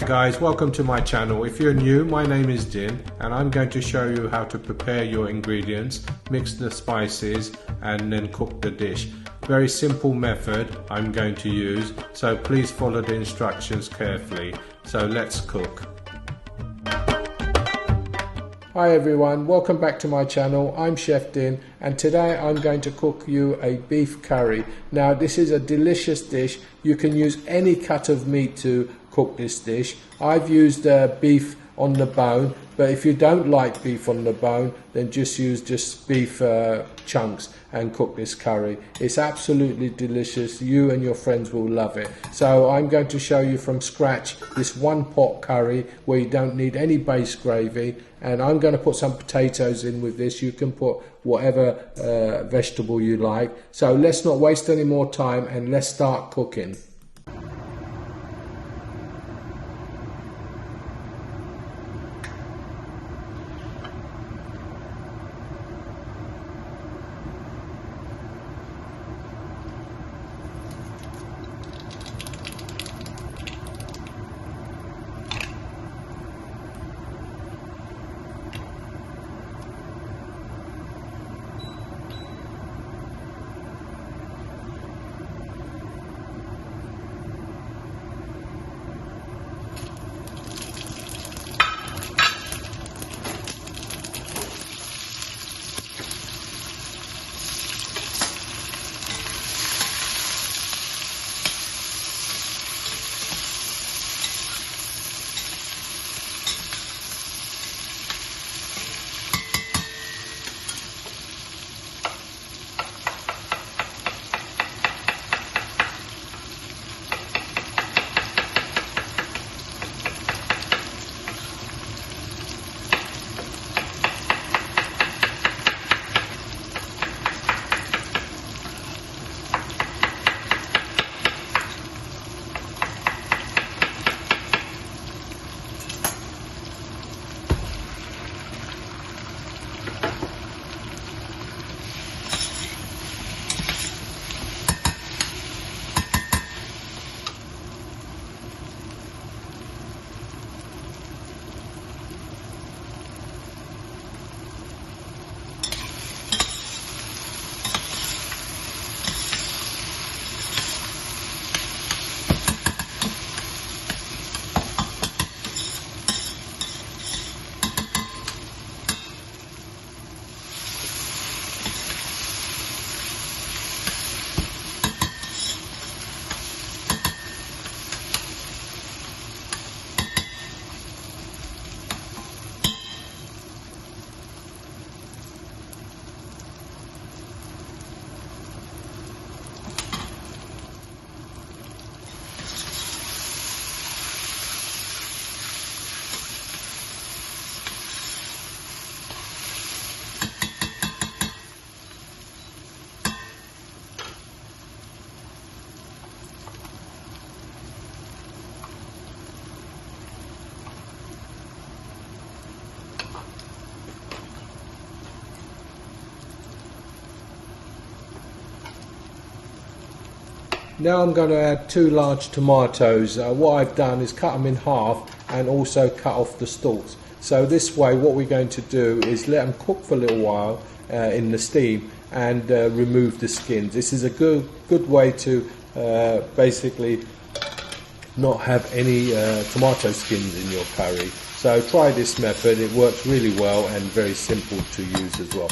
Guys, welcome to my channel. If you're new, my name is Din and I'm going to show you how to prepare your ingredients, mix the spices and then cook the dish. Very simple method I'm going to use, so please follow the instructions carefully. So let's cook. Hi everyone, welcome back to my channel. I'm Chef Din and today I'm going to cook you a beef curry. Now this is a delicious dish. You can use any cut of meat to cook this dish. I've used beef on the bone, but if you don't like beef on the bone, then just use beef chunks and cook this curry. It's absolutely delicious. You and your friends will love it. So I'm going to show you from scratch this one pot curry where you don't need any base gravy, and I'm going to put some potatoes in with this. You can put whatever vegetable you like. So let's not waste any more time and let's start cooking. Now I'm going to add 2 large tomatoes. What I've done is cut them in half and also cut off the stalks. So this way what we're going to do is let them cook for a little while in the steam and remove the skins. This is a good way to basically not have any tomato skins in your curry. So try this method, it works really well and very simple to use as well.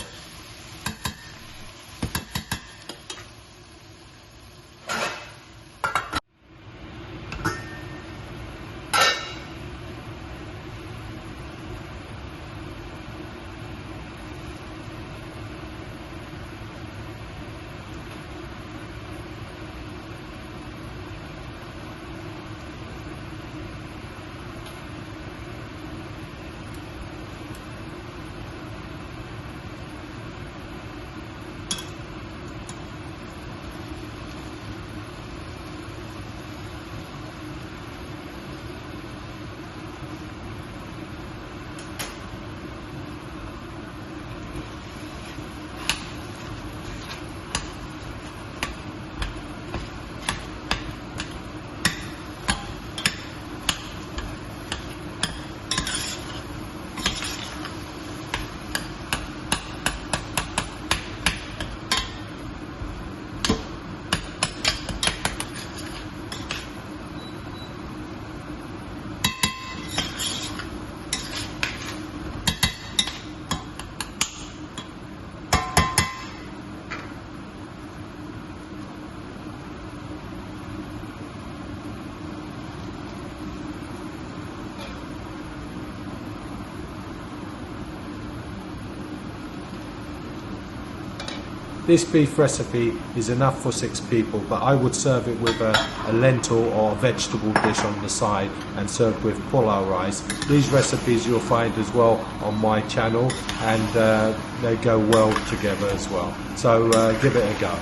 This beef recipe is enough for 6 people, but I would serve it with a lentil or a vegetable dish on the side and serve with pulao rice. These recipes you'll find as well on my channel, and they go well together as well. So give it a go.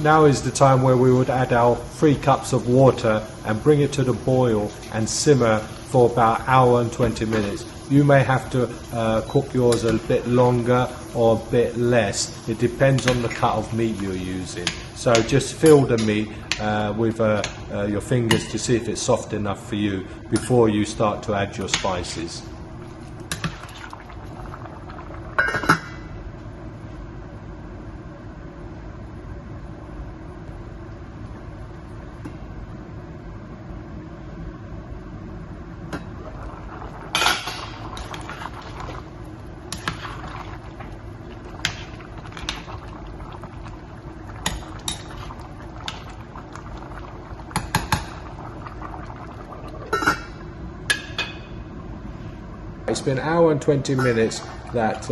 Now is the time where we would add our 3 cups of water and bring it to the boil and simmer for about 1 hour and 20 minutes. You may have to cook yours a bit longer or a bit less. It depends on the cut of meat you're using. So just feel the meat with your fingers to see if it's soft enough for you before you start to add your spices. It's been 1 hour and 20 minutes that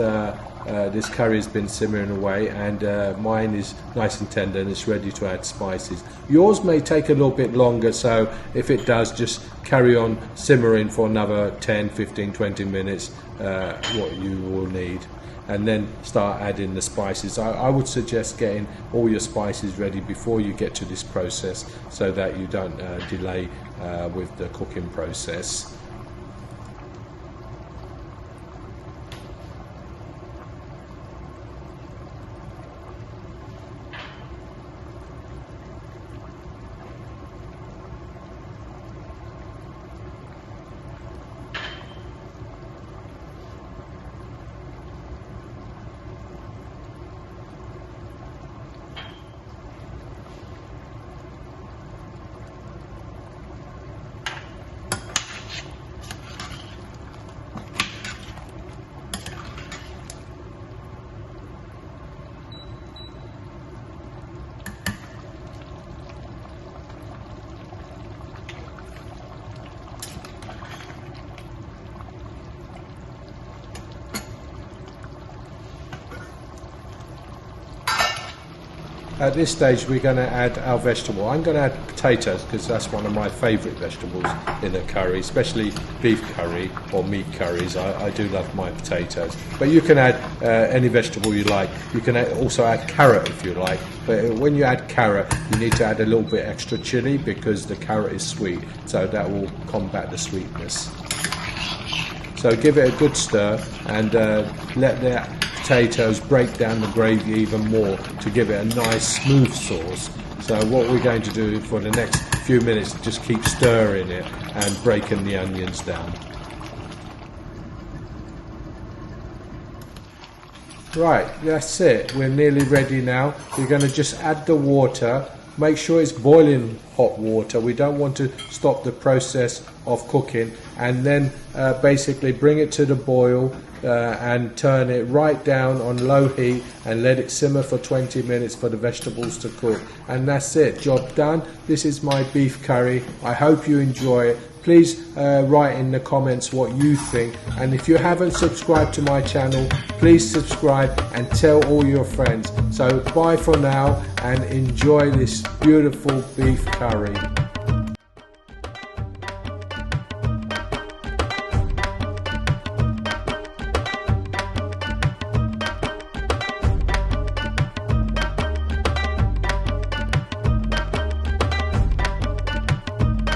this curry has been simmering away, and mine is nice and tender and it's ready to add spices. Yours may take a little bit longer, so if it does, just carry on simmering for another 10, 15, 20 minutes, what you will need, and then start adding the spices. I would suggest getting all your spices ready before you get to this process so that you don't delay with the cooking process. At this stage we're going to add our vegetable. I'm going to add potatoes because that's one of my favourite vegetables in a curry, especially beef curry or meat curries. I do love my potatoes. But you can add any vegetable you like. You can also add carrot if you like. But when you add carrot, you need to add a little bit extra chilli because the carrot is sweet, so that will combat the sweetness. So give it a good stir and let the potatoes break down the gravy even more to give it a nice smooth sauce. So what we're going to do for the next few minutes is just keep stirring it and breaking the onions down. Right, that's it. We're nearly ready now. We're going to just add the water. Make sure it's boiling hot water. We don't want to stop the process of cooking, and then basically bring it to the boil and turn it right down on low heat and let it simmer for 20 minutes for the vegetables to cook. And that's it, job done. This is my beef curry. I hope you enjoy it. Please write in the comments what you think, and if you haven't subscribed to my channel, please subscribe and tell all your friends. So bye for now and enjoy this beautiful beef curry.